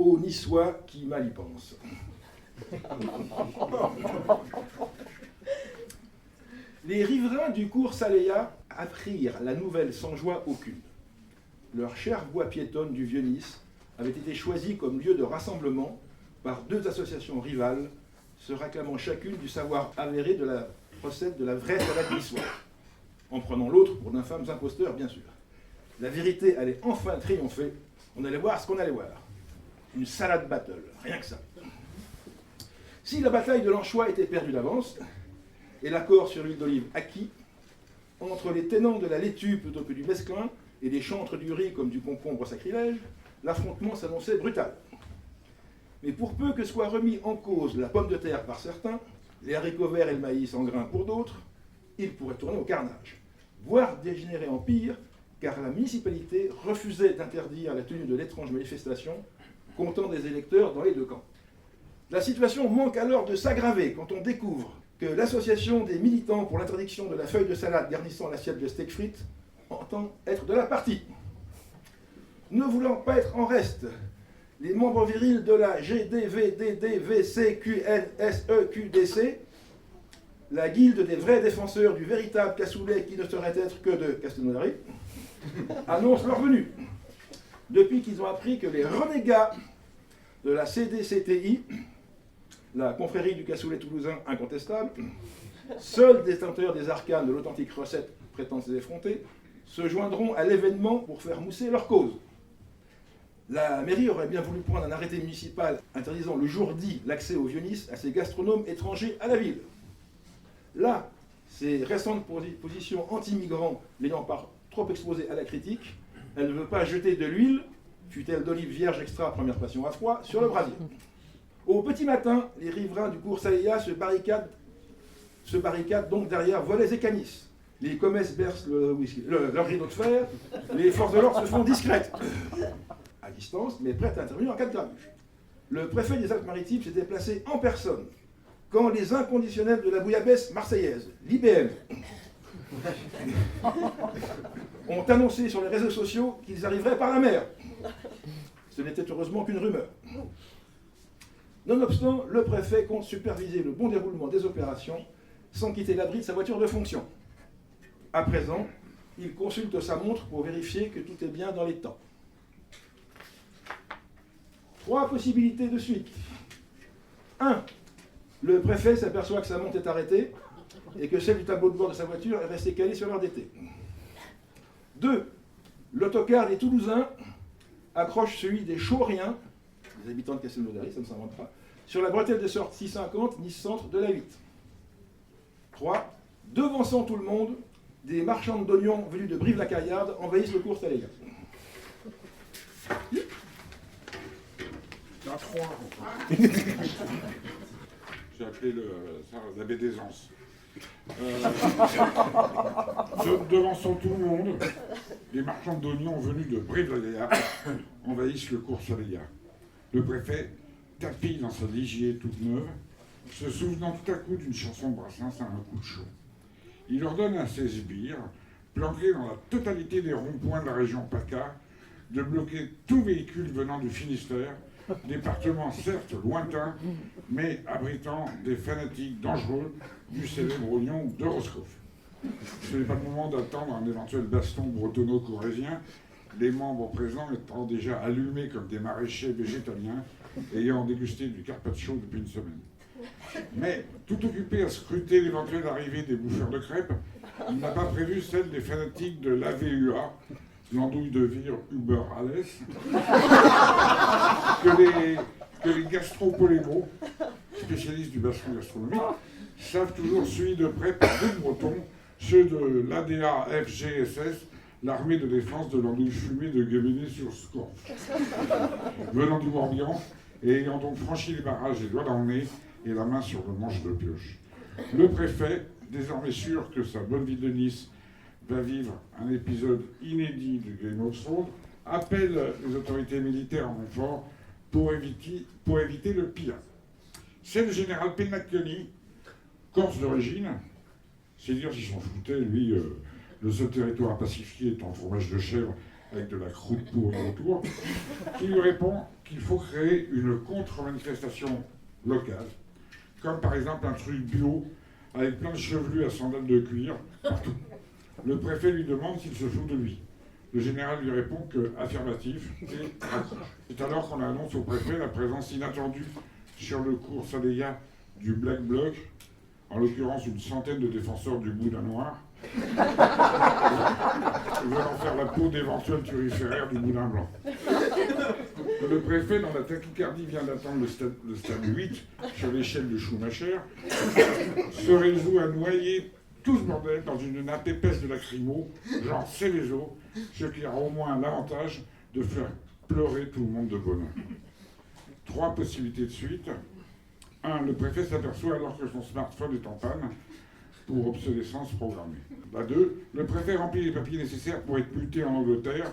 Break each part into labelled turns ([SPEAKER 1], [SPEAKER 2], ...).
[SPEAKER 1] Ô Niçois qui mal y pense. Les riverains du cours Saléa apprirent la nouvelle sans joie aucune. Leur cher voie piétonne du Vieux-Nice avait été choisie comme lieu de rassemblement par deux associations rivales, se réclamant chacune du savoir avéré de la recette de la vraie salade niçoise, en prenant l'autre pour d'infâmes imposteurs, bien sûr. La vérité allait enfin triompher, on allait voir ce qu'on allait voir. Une salade battle, rien que ça. Si la bataille de l'anchois était perdue d'avance, et l'accord sur l'huile d'olive acquis, entre les tenants de la laitue plutôt que du mesclin, et des chantres du riz comme du concombre sacrilège, l'affrontement s'annonçait brutal. Mais pour peu que soit remis en cause la pomme de terre par certains, les haricots verts et le maïs en grains pour d'autres, il pourrait tourner au carnage, voire dégénérer en pire, car la municipalité refusait d'interdire la tenue de l'étrange manifestation, comptant des électeurs dans les deux camps. La situation manque alors de s'aggraver quand on découvre que l'association des militants pour l'interdiction de la feuille de salade garnissant l'assiette de steak frites entend être de la partie. Ne voulant pas être en reste, les membres virils de la GDVDDVCQNSEQDC, la guilde des vrais défenseurs du véritable cassoulet qui ne saurait être que de Castelnaudary, annoncent leur venue. Depuis qu'ils ont appris que les renégats de la CDCTI, la confrérie du cassoulet toulousain incontestable, seuls détenteurs des arcanes de l'authentique recette prétendent les effronter, se joindront à l'événement pour faire mousser leur cause. La mairie aurait bien voulu prendre un arrêté municipal interdisant le jour dit l'accès au Vieux-Nice à ces gastronomes étrangers à la ville. Là, ces récentes positions anti-migrants l'ayant pas trop exposées à la critique, elle ne veut pas jeter de l'huile, fût-elle d'olive vierge extra première passion à froid, sur le brasier. Au petit matin, les riverains du cours Saléa se barricadent donc derrière volets et canisses. Les commerces bercent leur rideau de fer, les forces de l'ordre se font discrètes, à distance, mais prêtes à intervenir en cas de grabuge. Le préfet des Alpes-Maritimes s'est déplacé en personne quand les inconditionnels de la bouillabaisse marseillaise, l'IBM, ont annoncé sur les réseaux sociaux qu'ils arriveraient par la mer. Ce n'était heureusement qu'une rumeur. Nonobstant, le préfet compte superviser le bon déroulement des opérations sans quitter l'abri de sa voiture de fonction. À présent, il consulte sa montre pour vérifier que tout est bien dans les temps. 3 possibilités de suite. 1. Le préfet s'aperçoit que sa montre est arrêtée et que celle du tableau de bord de sa voiture est restée calée sur l'heure d'été. 2. L'autocar des Toulousains accroche celui des Chauriens, les habitants de Castelnaudary, ça ne s'invente pas, sur la bretelle de sortie 50 Nice Centre de la 8. 3. Devançant tout le monde, des marchands d'oignons venus de Brive-la-Gaillarde envahissent le cours Saléa.
[SPEAKER 2] Il y en a 3. J'ai appelé ça la baie d'aisance. Devançant tout le monde, les marchands d'oignons venus de Brive-la-Gaillarde envahissent le cours Saléa. Le préfet, tapis dans sa ligier toute neuve, se souvenant tout à coup d'une chanson de Brassens à un coup de chaud. Il ordonne à ses sbires, planqués dans la totalité des ronds-points de la région PACA, de bloquer tout véhicule venant du Finistère, département certes lointain, mais abritant des fanatiques dangereux du célèbre oignon de Roscoff. Ce n'est pas le moment d'attendre un éventuel baston bretonno-corrézien, les membres présents étant déjà allumés comme des maraîchers végétaliens, ayant dégusté du carpaccio depuis une semaine. Mais, tout occupé à scruter l'éventuelle arrivée des bouffeurs de crêpes, il n'a pas prévu celle des fanatiques de l'AVUA, l'andouille de vire Uber Alles, que les gastropolémos, spécialistes du bassin gastronomique, savent toujours suivre de près par deux bretons, ceux de l'ADA-FGSS, l'armée de défense de l'andouille fumée de Guéméné-sur-Scorff. Venant du Morbihan, et ayant donc franchi les barrages et doigts dans le nez et la main sur le manche de pioche. Le préfet, désormais sûr que sa bonne ville de Nice va vivre un épisode inédit du Game of Thrones, appelle les autorités militaires en renfort pour éviter le pire. C'est le général Pennacchioni, corse d'origine, c'est dire s'ils s'en foutaient, lui, le seul territoire à pacifier est en fromage de chèvre avec de la croûte pourrie autour, qui qu'il faut créer une contre-manifestation locale, comme par exemple un truc bio avec plein de chevelus à sandales de cuir partout. Le préfet lui demande s'il se fout de lui. Le général lui répond que affirmatif et raccroche. C'est alors qu'on annonce au préfet la présence inattendue sur le cours Saleya du Black Bloc, en l'occurrence une centaine de défenseurs du Bouddha noir, venant faire la peau d'éventuels turiféraires du Boudin blanc. Le préfet, dans la tachycardie, vient d'attendre le stade 8 sur l'échelle de Schumacher, se résout à noyer tout ce bordel dans une nappe épaisse de lacrymo, genre Céveso, ce qui aura au moins l'avantage de faire pleurer tout le monde de bonheur. 3 possibilités de suite. 1. Le préfet s'aperçoit alors que son smartphone est en panne pour obsolescence programmée. La 2. Le préfet remplit les papiers nécessaires pour être muté en Angleterre,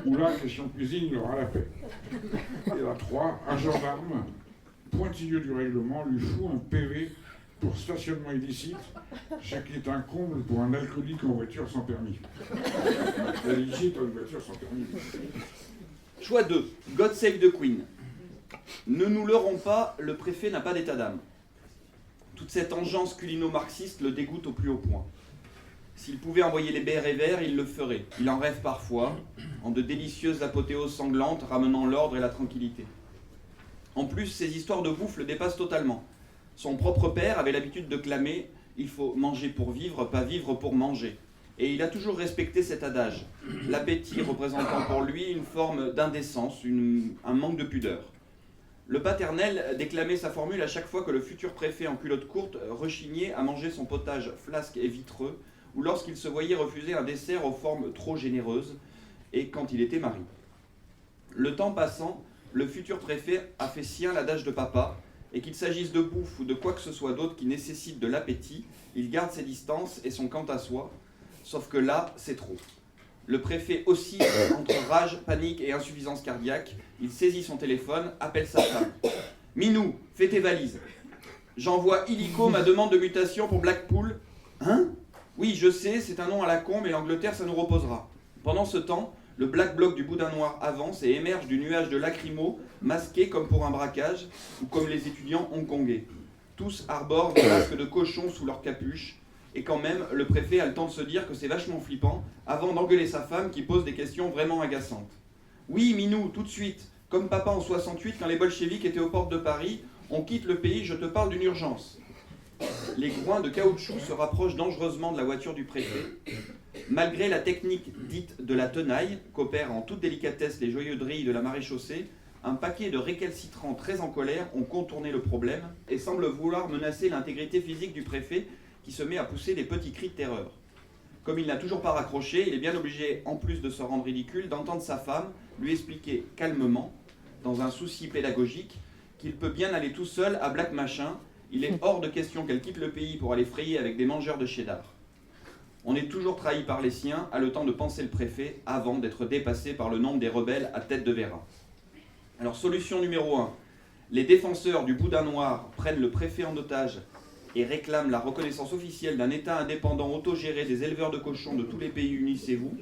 [SPEAKER 2] où là, question cuisine, il aura la paix. Et la 3. Un gendarme, pointilleux du règlement, lui fout un PV pour stationnement illicite, ce qui est un comble pour un alcoolique en voiture sans permis. La licite en voiture sans permis.
[SPEAKER 3] Choix 2. God Save the Queen. Ne nous leurrons pas, le préfet n'a pas d'état d'âme. Toute cette engeance culino-marxiste le dégoûte au plus haut point. S'il pouvait envoyer les bérets verts, il le ferait. Il en rêve parfois, en de délicieuses apothéoses sanglantes ramenant l'ordre et la tranquillité. En plus, ces histoires de bouffe le dépassent totalement. Son propre père avait l'habitude de clamer « Il faut manger pour vivre, pas vivre pour manger ». Et il a toujours respecté cet adage, l'appétit représentant pour lui une forme d'indécence, un manque de pudeur. Le paternel déclamait sa formule à chaque fois que le futur préfet en culotte courte rechignait à manger son potage flasque et vitreux, ou lorsqu'il se voyait refuser un dessert aux formes trop généreuses, et quand il était mari. Le temps passant, le futur préfet a fait sien l'adage de papa, et qu'il s'agisse de bouffe ou de quoi que ce soit d'autre qui nécessite de l'appétit, il garde ses distances et son quant à soi, sauf que là, c'est trop. Le préfet oscille entre rage, panique et insuffisance cardiaque. Il saisit son téléphone, appelle sa femme. « Minou, fais tes valises. J'envoie illico ma demande de mutation pour Blackpool. »« Hein ? Oui, je sais, c'est un nom à la con, mais l'Angleterre, ça nous reposera. » Pendant ce temps, le Black Bloc du Boudin Noir avance et émerge du nuage de lacrymo, masqué comme pour un braquage, ou comme les étudiants hongkongais. Tous arborent des masques de cochon sous leur capuche. Et quand même, le préfet a le temps de se dire que c'est vachement flippant, avant d'engueuler sa femme qui pose des questions vraiment agaçantes. « Oui, Minou, tout de suite. Comme papa en 68, quand les bolcheviks étaient aux portes de Paris, on quitte le pays, je te parle d'une urgence. » Les groins de caoutchouc se rapprochent dangereusement de la voiture du préfet. Malgré la technique dite de la tenaille, qu'opèrent en toute délicatesse les joyeux drilles de la maréchaussée, un paquet de récalcitrants très en colère ont contourné le problème et semblent vouloir menacer l'intégrité physique du préfet, qui se met à pousser des petits cris de terreur. Comme il n'a toujours pas raccroché, il est bien obligé, en plus de se rendre ridicule, d'entendre sa femme lui expliquer calmement, dans un souci pédagogique, qu'il peut bien aller tout seul à Black Machin. Il est hors de question qu'elle quitte le pays pour aller frayer avec des mangeurs de cheddar. On est toujours trahi par les siens, a le temps de penser le préfet, avant d'être dépassé par le nombre des rebelles à tête de Vera. Alors, solution numéro 1. Les défenseurs du Boudin Noir prennent le préfet en otage et réclament la reconnaissance officielle d'un État indépendant autogéré des éleveurs de cochons de tous les pays, unissez-vous,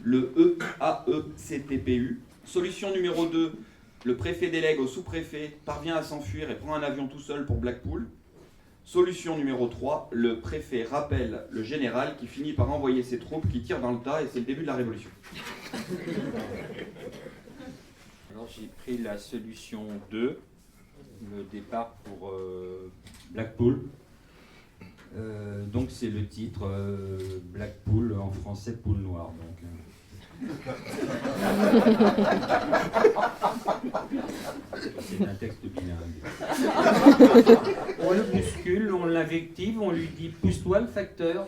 [SPEAKER 3] le EAECTPU. Solution numéro 2, le préfet délègue au sous-préfet, parvient à s'enfuir et prend un avion tout seul pour Blackpool. Solution numéro 3, le préfet rappelle le général qui finit par envoyer ses troupes qui tirent dans le tas et c'est le début de la révolution.
[SPEAKER 4] Alors j'ai pris la solution 2, le départ pour Blackpool. Donc c'est le titre Blackpool, en français poule noire. C'est un texte bilingue. On le bouscule, on l'invective, on lui dit pousse-toi le facteur.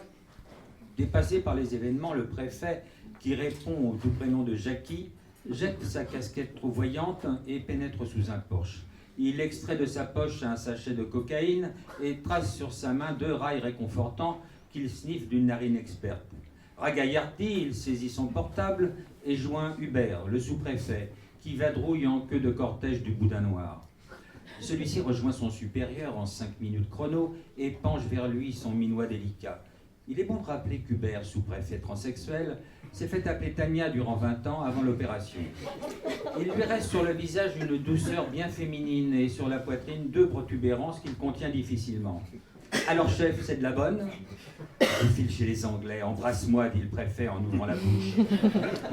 [SPEAKER 4] Dépassé par les événements, le préfet, qui répond au tout prénom de Jackie, jette sa casquette trop voyante et pénètre sous un porche. Il extrait de sa poche un sachet de cocaïne et trace sur sa main 2 rails réconfortants qu'il sniffe d'une narine experte. Ragaillardi, il saisit son portable et joint Hubert, le sous-préfet, qui vadrouille en queue de cortège du Boudin Noir. Celui-ci rejoint son supérieur en 5 minutes chrono et penche vers lui son minois délicat. Il est bon de rappeler qu'Hubert, sous-préfet transsexuel, s'est fait appeler Tania durant 20 ans avant l'opération. Il lui reste sur le visage une douceur bien féminine et sur la poitrine 2 protubérances qu'il contient difficilement. Alors chef, c'est de la bonne? Je file chez les Anglais, embrasse-moi, dit le préfet en ouvrant la bouche.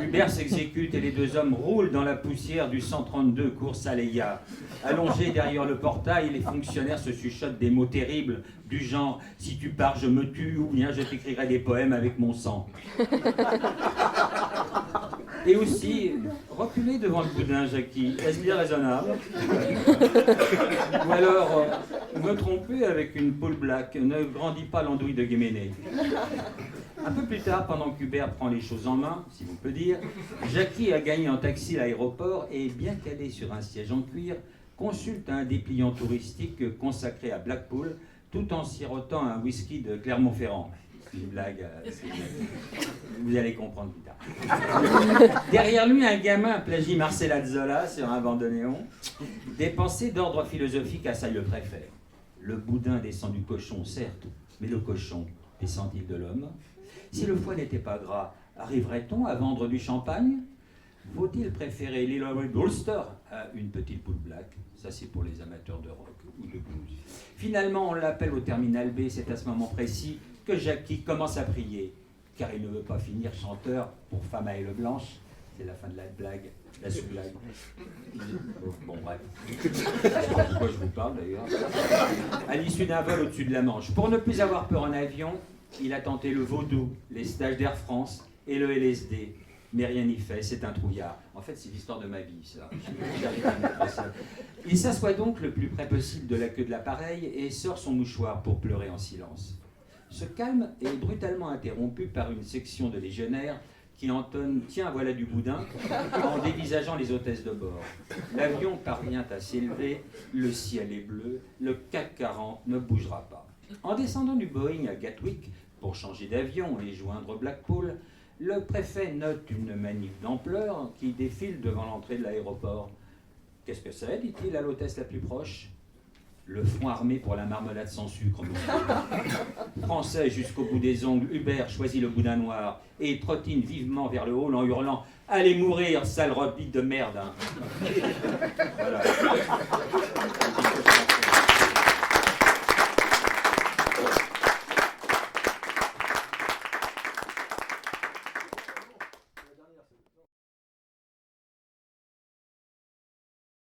[SPEAKER 4] Hubert s'exécute et les 2 hommes roulent dans la poussière du 132 cours Saleya. Allongés derrière le portail, les fonctionnaires se chuchotent des mots terribles du genre « Si tu pars, je me tue » ou bien « Je t'écrirai des poèmes avec mon sang ». Et aussi, reculer devant le boudin, Jackie, est-ce bien raisonnable? Ou alors, me tromper avec une poule black, ne grandit pas l'andouille de Guéméné. Un peu plus tard, pendant qu'Hubert prend les choses en main, si l'on peut dire, Jackie a gagné en taxi l'aéroport et, bien calé sur un siège en cuir, consulte un dépliant touristique consacré à Blackpool, tout en sirotant un whisky de Clermont-Ferrand. C'est une blague, vous allez comprendre plus tard. Derrière lui, un gamin plagie Marcella Zola sur un bandoneon. Des pensées d'ordre philosophique assaillent le préfet. Le boudin descend du cochon, certes, mais le cochon descend-il de l'homme? Si le foie n'était pas gras, arriverait-on à vendre du champagne? Faut-il préférer l'Illinois Ulster à une petite poule black? Ça, c'est pour les amateurs de rock ou de blues. Finalement, on l'appelle au terminal B, c'est à ce moment précis que Jackie commence à prier, car il ne veut pas finir chanteur pour Femme à aile blanche. C'est la fin de la blague, la sous-blague. Bon, bref. Je sais pas pourquoi je vous parle d'ailleurs. À l'issue d'un vol au-dessus de la Manche, pour ne plus avoir peur en avion, il a tenté le vaudou, les stages d'Air France et le LSD. Mais rien n'y fait, c'est un trouillard. En fait, c'est l'histoire de ma vie, ça. J'arrive à mettre ça. Il s'assoit donc le plus près possible de la queue de l'appareil et sort son mouchoir pour pleurer en silence. Ce calme est brutalement interrompu par une section de légionnaires qui entonne « Tiens, voilà du boudin » en dévisageant les hôtesses de bord. L'avion parvient à s'élever, le ciel est bleu, le CAC 40 ne bougera pas. En descendant du Boeing à Gatwick pour changer d'avion et joindre Blackpool, le préfet note une manif d'ampleur qui défile devant l'entrée de l'aéroport. « Qu'est-ce que c'est » dit-il à l'hôtesse la plus proche. Le front armé pour la marmelade sans sucre. Français jusqu'au bout des ongles, Hubert choisit le boudin noir et trottine vivement vers le hall en hurlant « Allez mourir, sale rebite de merde !» Voilà.